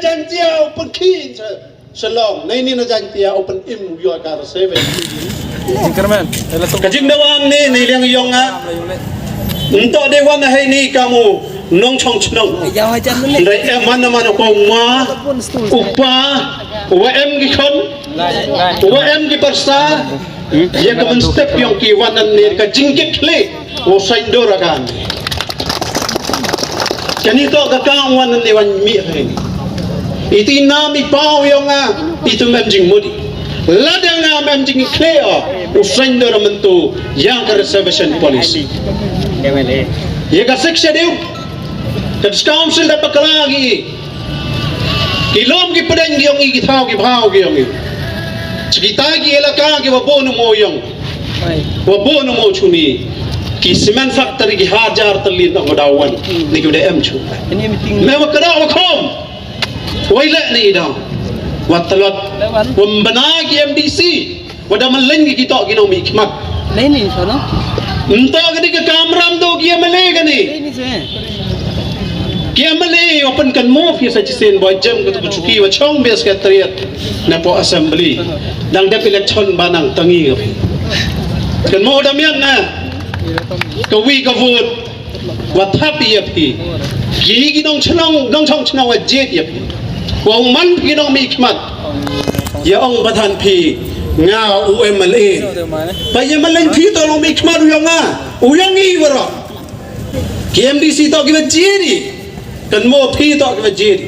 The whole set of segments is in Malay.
jangan dia open key selong. Nah ini na jangan dia open im yo kar seven. Kerman. Kajing dawang ni liang yong ah. Untuk dewan hari ni kamu nong chong chnong. Dari mana ko ma upa WM gikon WM gi persa ya ka step yung ki wanan ni ka jingkit le o saindora kan. Kanito kakawan ni wan mi hari. Iti nami pau yung itu memjing mudi. Ladang memjing clear usain dora mentu yang ke reservation policy. Ya ka seksya deu. Kadis council dapat kelagi. Kilom ki pedang giong i thau ki phau giong i. Cikita ki elaka ki wabono mo yung. Wabono mo chuni. Ki cement factory ki hajar terlin ang dawan ni ku DM chu. Me wakada wakom. Waila ni ida. Watalot pembenagi MDC wada meleng kita gino mikmat lain sono entah ketika kamram tu kia mele gani kia mele open kan move ya sajisin boy jam ketu cuki wa chong bes sekretariat na po assembly dang dep election banang tangi kan mo damian na kawi ka vote wa thapi yapi gi ginong chnong dong chong chnong wa jet yapi Wong man ginong mikmat ya ong bathan pi nga UMLA pa ya malang pi to long mikmat uyong i waro KMDC to giba jiri kan mo pi to giba jiri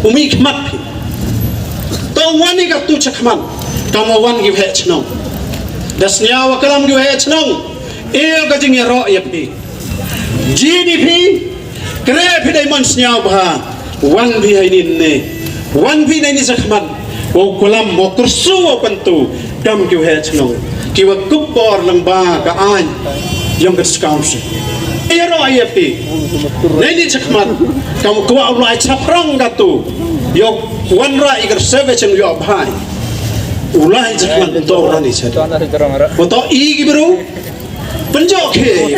umikmat pi to wani ka tu chakman kamo wan giba he chnong das nyawa kalam giba he chnong eo ka jing ya ro ya pi jiri pi kre pi dai mon nyawa ba wan bi hai nin ne wan vi nai ni sakman o kolam mo kursu o pantu dam ki he chnong ki wa kupor lang ba ka an yang gas council ero IFP nai ni sakman kam ko ulai chaprang gatu yo wan ra igar service yo bhai ulai sakman to ra ni cha to i ki bro penjok he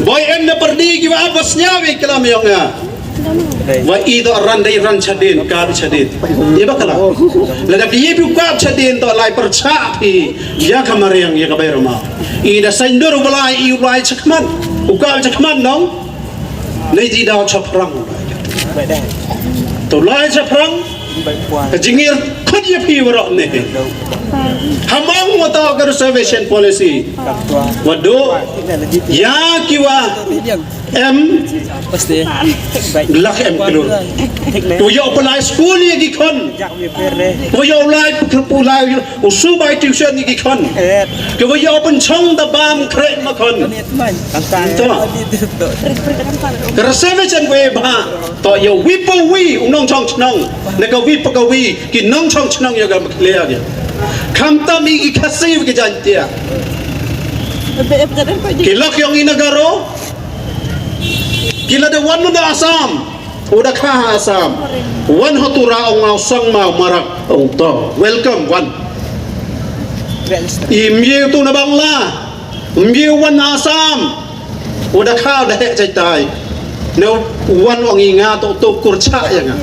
boy em na perdi ki wa abasnya we kalam yonga wa ido randai ran chadin kar chadin ye bakala lada ki yebu kap chadin to lai percha phi ya kamar yang ya kabai roma ida saindor balai i ulai chakman ukal chakman nong nei ji da chaprang to lai chaprang jingir khud ye phi waro ne hamang mo to reservation policy wado ya kiwa em pasti lak em kilo tu yo pelai school ye gikon tu yo lai pulai usubai tuition ye gikon tu yo pen chong da bam kre ma kon to reservation we ba to yo wipo wi unong chong chnong ne ka wi pa ka wi ki nong chong chnong yo ga clear ge kam ta mi ki khasi ge jantia ki lok yong inagaro kila de wan da Assam udah kah Assam wan hotura ong sang mau marak ong to welcome wan imye tu na bangla imye wan Assam udah kah dah cai tai no wan ong inga to kurcha yang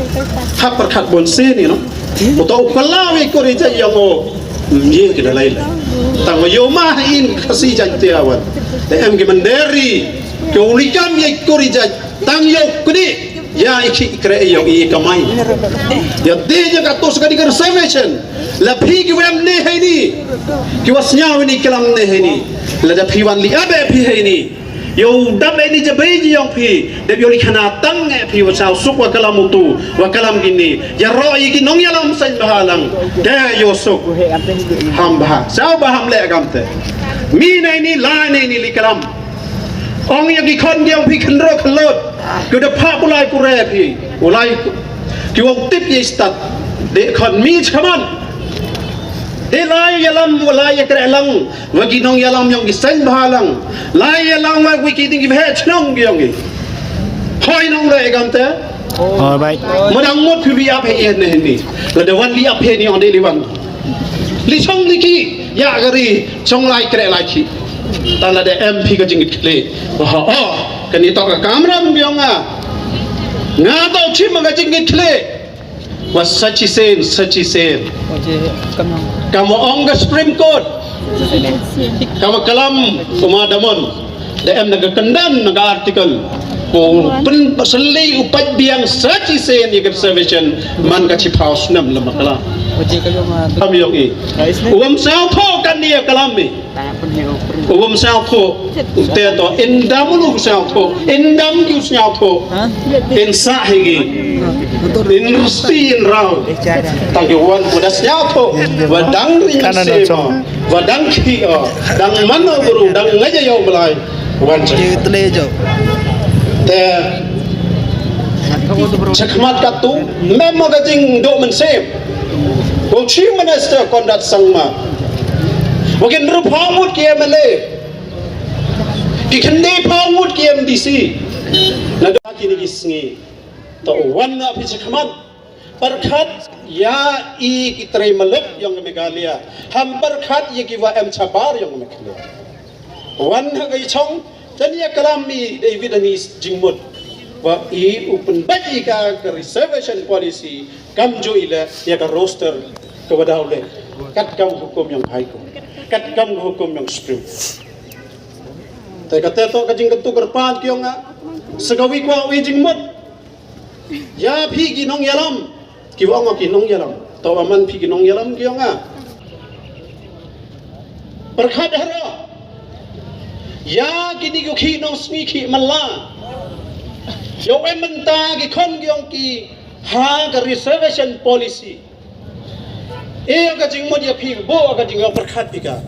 hap perkat bonse ni no to kalawi korija yang o imye kita lain tang yo mah in kasi jantia wan em ki manderi Keulikan ye korija tang yo kudi ya iki kre yo i kamai ya de je ka tos ka di reservation la phi ki wem ne hai ni ki wasnya ni kelam ne hai ni la da phi wan li abe phi hai ni yo dam ni je bai ji yong phi de yo li khana tang nge phi wa sao suk wa kalam tu wa kalam gini ya ro i ki nong ya lam sai bahalang de yo suk ham ba sao ba ham le gam te mi nei ni la nei ni li kalam Ong yang ikon yang pi kendro kelot, kuda pak ulai pure pi, ulai kiwang tip ye stat, de kon mi chaman, de lai yalam ulai yakrelang, wagi nong yalam yang gisain bahalang, lai yalam wagi kiting gibhe chnong giongi, hoi nong le gamte, oh baik, madang mot pi liap he ne ni, lada wan liap he ni on de liwan, li chong liki ya gari chong lai kre lai chi. Tala de MP ka jingit kle oh kan ito ka kamera mbiong Ngataw chim magajingit kle. Was sachi sen. Oje kamang. Kamu ongga Supreme Court. Kamu kalam kumadamon. DM nagakandan naga-article. Kung pasali upat biyang sachi sen yung observation man ka chief house nam lamakala. Oje kayo Kami yung uwam sao po kandiya kalami. Uwam sao po. Teto indam mo sao po. Indam yung sao po. Ha? Insa higi. Inrusti raw. Tagiwan po das sao po. Wadang rin sema. Wadang kiyo. Dang mano guru. Dang ngayayaw balay. Wan siya. Te Chakmat katu memang gajing do mensem. Kung chief minister kondat sangma. Wagin rupamut ki MLA. Kikande pamut ki MDC. Nagaki ni gisngi. To wan na pi chakmat. Barkat ya I kitray maluk yung Meghalaya. Ham barkat ya kiwa Chabar yung Meghalaya. Wan na gay chong tanya kalami David Anis jingmut. Wa I open baji ka reservation policy kamjo ila ya ka roster ka wadawle. Kat kam hukum yang high court. Kat kam hukum yang supreme. Tay kateto ka jingkat tu kerpan kyo nga sagawi kwa wi jingmut. Ya phi ginong yalam. Kiwa nga kinong yalam. Tawaman phi ginong yalam kyo nga. Perkhat hara. Ya kini ko kinong smiki mala. Yo ementa ki kon gyong ki ha ka reservation policy. Ka jingmod ya phi bo ka jing perkhat pika.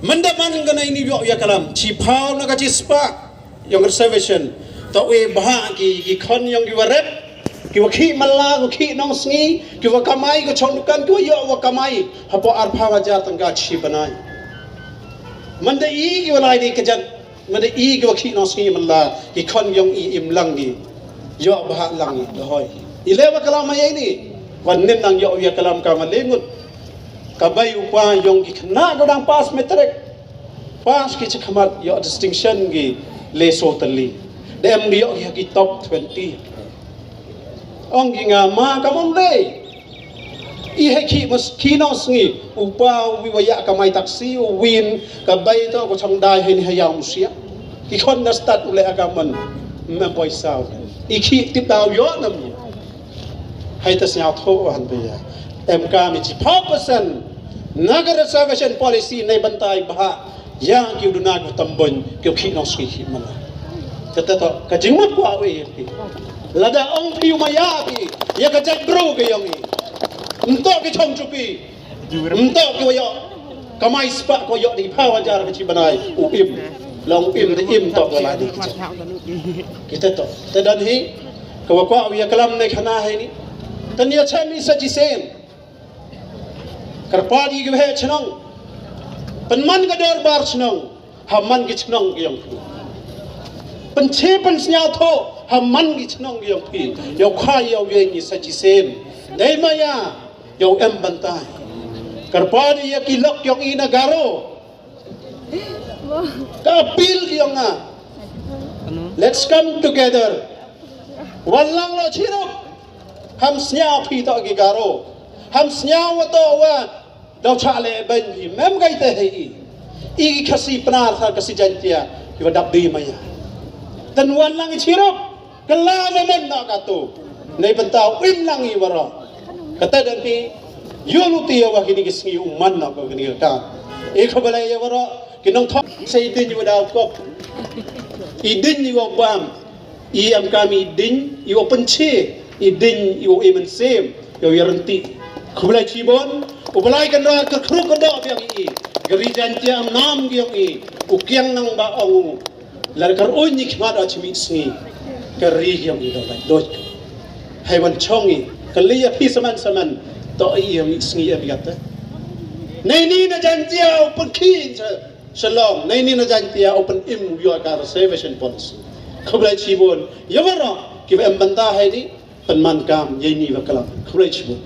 Mandaman gana ini yo ya kalam chi phau na ka chi spa yung reservation. To we bah ki kon yung giwarep ki wakhi malla ko ki nong sngi ki wakamai ko chongdukan ko yo wakamai hapo arpha wajar tangga chi banai. Manda I ki walai di kejat manda I ki wakhi nong sngi malla ki kon yung I imlang gi yo bah lang dohoi. Ilewa kalam ay ni wanin nang yo ya kalam ka malingut. Kabay upa yung ikna ko ng pass metric. Pass ki chakamat yo distinction gi leso tali. Dem yo ki top 20. Ong gi nga ma kamon le. I heki mas kino sngi upa wiwaya kamay taksi win kabay to ko changdai hen hayang musia. Ki kon na start ule agaman mempoy sao. Iki tip daw yo nam. Hay tas nya tho han be ya. MK mi chi 4% naga reservation policy nay bantay baha yang ki uduna ko tambon ki kino sngi mala. Kata to kajingmat ko awe lada ong piu mayaki ya kajak bro ke yang ni untuk ke chong chupi untuk ke yo kamai spa ko yo di pawan jar ke cibanai uim long im de im to ko ladi kita to tedan hi ko ko ya kalam ne khana hai ni tania chami saji sem karpadi ke he chnong penman ka dor bar chnong hamman ke chnong yang pencepan senyal to hamman gi chnong yang pi yo kha yo ye ni saji sem dai maya yo em bantai karpadi ya kilok yung inagaro kapil yung nga let's come together walang lo chirok ham snya pi to gi garo ham snya wa to wa daw chale ben hi mem gai te hi I kasi pnar tha kasi jantia ki wadap di maya dan walang chirok kalama men na kato nay bantao im lang I waro kata dan pi yunuti wa kini kisngi umman na ko kini ka e khabalay ya waro kinong thok say din yu daw ko idin yu bam I am kami din yu penche idin yu emen sem yu yaranti khabalay chibon ubalay kan ra ka khru ko do yang I gerijan tiam nam gyong I ukyang nang ba ong lar kar on ni khmat achmi sngi kari yang I do lai doj haiwan chongi kaliya pi saman to I yang sngi abiata nei ni na jantia open kin shalom nei ni na jantia open im yo ka reservation policy khablai chibon yawara ki em banda hai ni panman kam ye ni wa kalam khablai chibon